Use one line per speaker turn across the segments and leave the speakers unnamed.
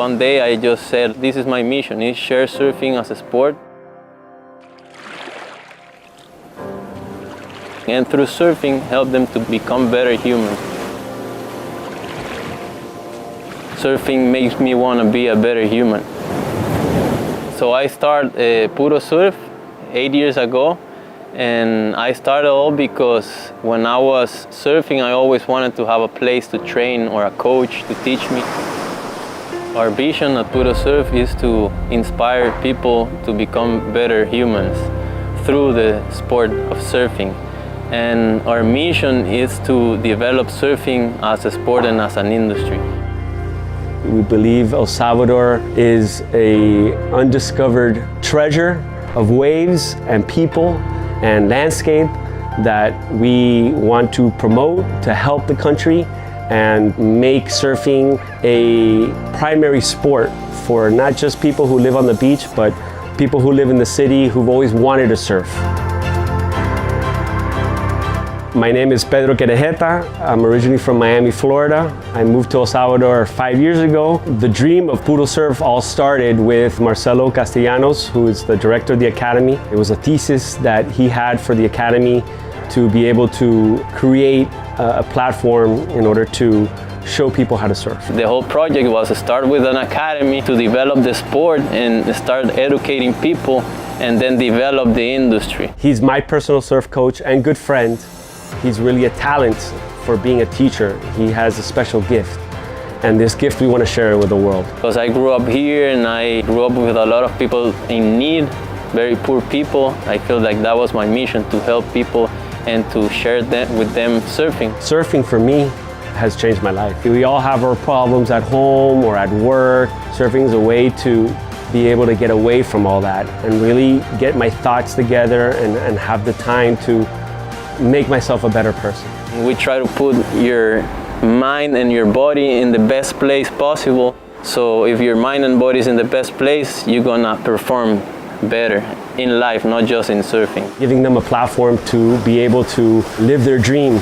One day I just said, this is my mission, is share surfing as a sport. And through surfing, help them to become better humans. Surfing makes me want to be a better human. So I started Puro Surf 8 years ago, and I started all because when I was surfing, I always wanted to have a place to train or a coach to teach me. Our vision at Puro Surf is to inspire people to become better humans through the sport of surfing. And our mission is to develop surfing as a sport and as an industry.
We believe El Salvador is an undiscovered treasure of waves and people and landscape that we want to promote to help the country and make surfing a primary sport for not just people who live on the beach, but people who live in the city who've always wanted to surf. My name is Pedro Querejeta. I'm originally from Miami, Florida. I moved to El Salvador 5 years ago. The dream of Puro Surf all started with Marcelo Castellanos, who is the director of the Academy. It was a thesis that he had for the Academy to be able to create a platform in order to show people how to surf.
The whole project was to start with an academy to develop the sport and start educating people and then develop the industry.
He's my personal surf coach and good friend. He's really a talent for being a teacher. He has a special gift, and this gift we want to share with the world.
Because I grew up here and I grew up with a lot of people in need, very poor people. I feel like that was my mission, to help people and to share that with them surfing.
Surfing for me has changed my life. We all have our problems at home or at work. Surfing is a way to be able to get away from all that and really get my thoughts together and have the time to make myself a better person.
We try to put your mind and your body in the best place possible. So if your mind and body is in the best place, you're gonna perform better in life, not just in surfing.
Giving them a platform to be able to live their dream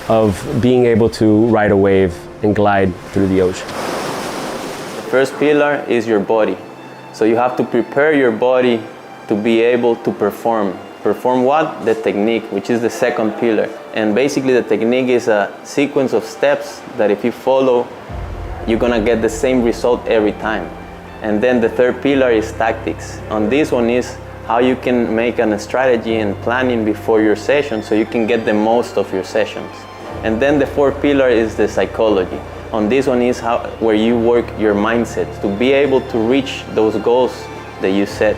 of being able to ride a wave and glide through the ocean.
The first pillar is your body. So you have to prepare your body to be able to perform. Perform what? The technique, which is the second pillar. And basically the technique is a sequence of steps that if you follow, you're gonna get the same result every time. And then the third pillar is tactics. On this one is how you can make a strategy and planning before your session so you can get the most of your sessions. And then the fourth pillar is the psychology. On this one is where you work your mindset to be able to reach those goals that you set.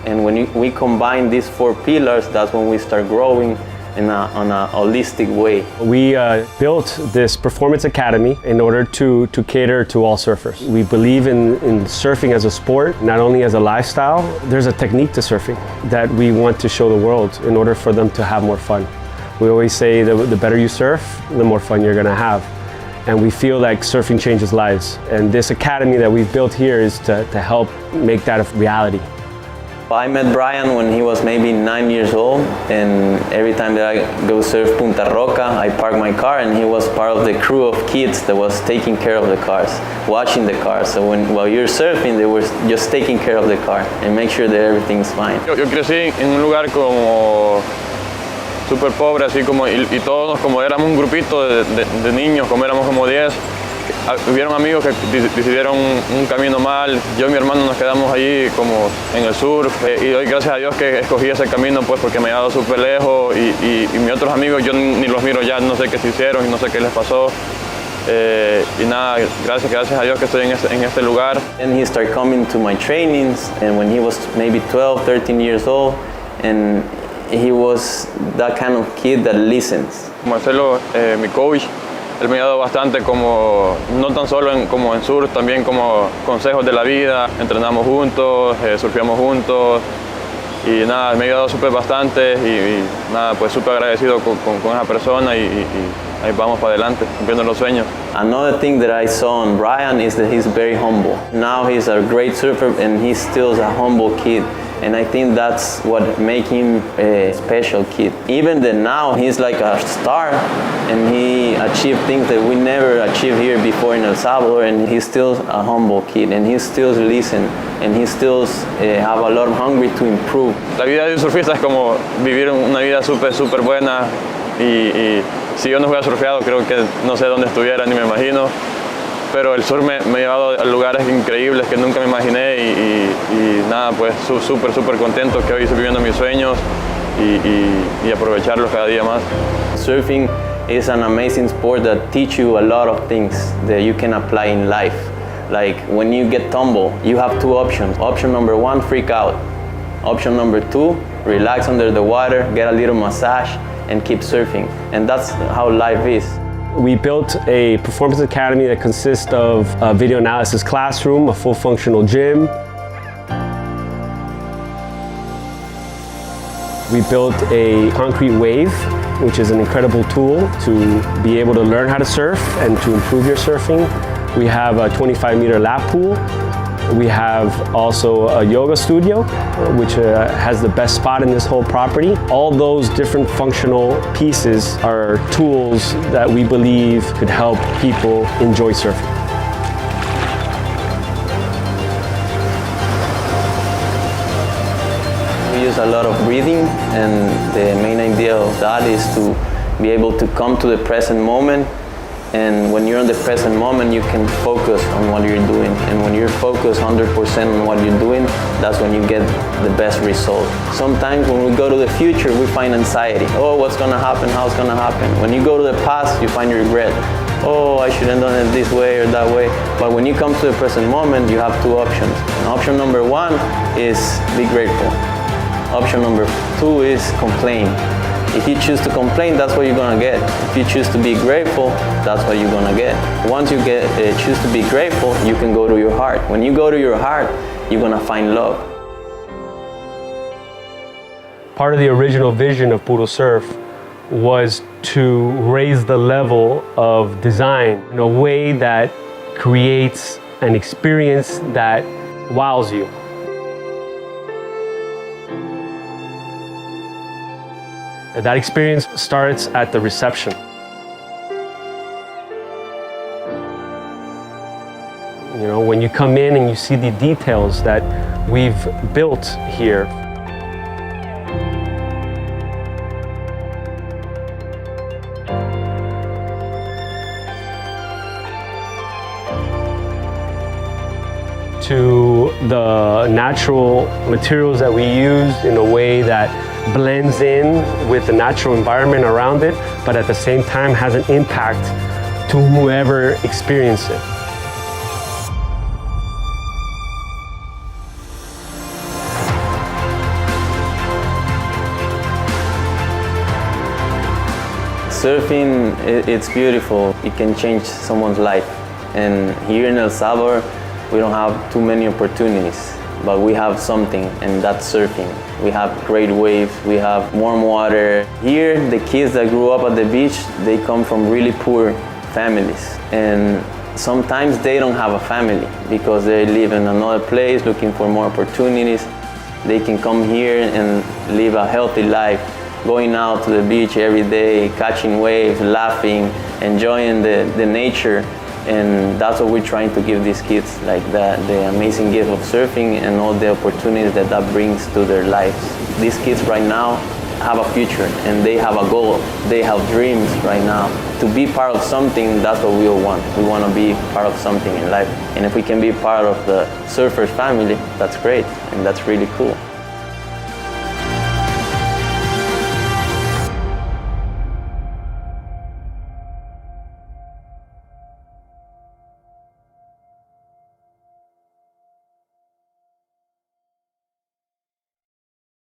And when we combine these four pillars, that's when we start growing on a holistic way.
We built this performance academy in order to cater to all surfers. We believe in surfing as a sport, not only as a lifestyle. There's a technique to surfing that we want to show the world in order for them to have more fun. We always say that the better you surf, the more fun you're gonna have. And we feel like surfing changes lives. And this academy that we've built here is to help make that a reality.
I met Brian when he was maybe 9 years old, and every time that I go surf Punta Roca, I park my car, and he was part of the crew of kids that was taking care of the cars, watching the cars. So while you're surfing, they were just taking care of the car and make sure that everything's fine.
Yo crecí en un lugar como súper pobre, así como, y todos como éramos un grupito de niños, como éramos como 10. Hubieron amigos que decidieron un camino mal. Yo y mi hermano nos quedamos allí como en el surf, y doy gracias a Dios que escogí ese camino, pues porque me ha dado súper lejos, y mis otros amigos yo ni los miro ya, no sé qué se hicieron y no sé qué les pasó. Y nada, gracias a Dios que estoy en este lugar.
And he started coming to my trainings, and when he was maybe 12, 13 years old, and he was that kind of kid that listens.
Marcelo, mi coach, él me ha dado bastante, como no tan solo como en surf, también como consejos de la vida. Entrenamos juntos, surfeamos juntos, y nada, me ha ayudado súper bastante, y nada, pues súper agradecido con esa persona, y ahí vamos para adelante, cumpliendo los sueños.
Another thing that I saw in Brian is that he's very humble. Now he's a great surfer, and he's still a humble kid. And I think that's what makes him a special kid. Even then now, he's like a star, and he achieved things that we never achieved here before in El Salvador, and he's still a humble kid, and he still listens, and he still have a lot of hunger to improve.
La vida de un surfista es como vivir una vida súper buena, y si yo no hubiera surfeado, creo que no sé dónde estuviera, ni me imagino. Pero el surf me ha llevado a lugares increíbles que nunca me imaginé, y nada, pues súper contento que hoy estoy viviendo mis sueños y aprovecharlos cada día más.
Surfing is an amazing sport that teaches you a lot of things that you can apply in life. Like when you get tumbled, you have two options. Option number one, freak out. Option number two, relax under the water, get a little massage, and keep surfing. And that's how life is.
We built a performance academy that consists of a video analysis classroom, a full functional gym. We built a concrete wave, which is an incredible tool to be able to learn how to surf and to improve your surfing. We have a 25-meter lap pool. We have also a yoga studio, which has the best spot in this whole property. All those different functional pieces are tools that we believe could help people enjoy surfing.
We use a lot of breathing, and the main idea of that is to be able to come to the present moment. And when you're in the present moment, you can focus on what you're doing. And when you're focused 100% on what you're doing, that's when you get the best result. Sometimes when we go to the future, we find anxiety. Oh, what's gonna happen? How's gonna happen? When you go to the past, you find regret. Oh, I should have done it this way or that way. But when you come to the present moment, you have two options. And option number one is be grateful. Option number two is complain. If you choose to complain, that's what you're gonna get. If you choose to be grateful, that's what you're gonna get. Once you choose to be grateful, you can go to your heart. When you go to your heart, you're gonna find love.
Part of the original vision of Puro Surf was to raise the level of design in a way that creates an experience that wows you. That experience starts at the reception. You know, when you come in and you see the details that we've built here. To the natural materials that we used in a way that blends in with the natural environment around it, but at the same time has an impact to whoever experiences it.
Surfing, it's beautiful. It can change someone's life. And here in El Salvador, we don't have too many opportunities, but we have something, and that's surfing. We have great waves, we have warm water. Here, the kids that grew up at the beach, they come from really poor families. And sometimes they don't have a family because they live in another place looking for more opportunities. They can come here and live a healthy life, going out to the beach every day, catching waves, laughing, enjoying the nature. And that's what we're trying to give these kids, like the amazing gift of surfing and all the opportunities that brings to their lives. These kids right now have a future and they have a goal. They have dreams right now. To be part of something, that's what we all want. We want to be part of something in life. And if we can be part of the surfers family, that's great and that's really cool.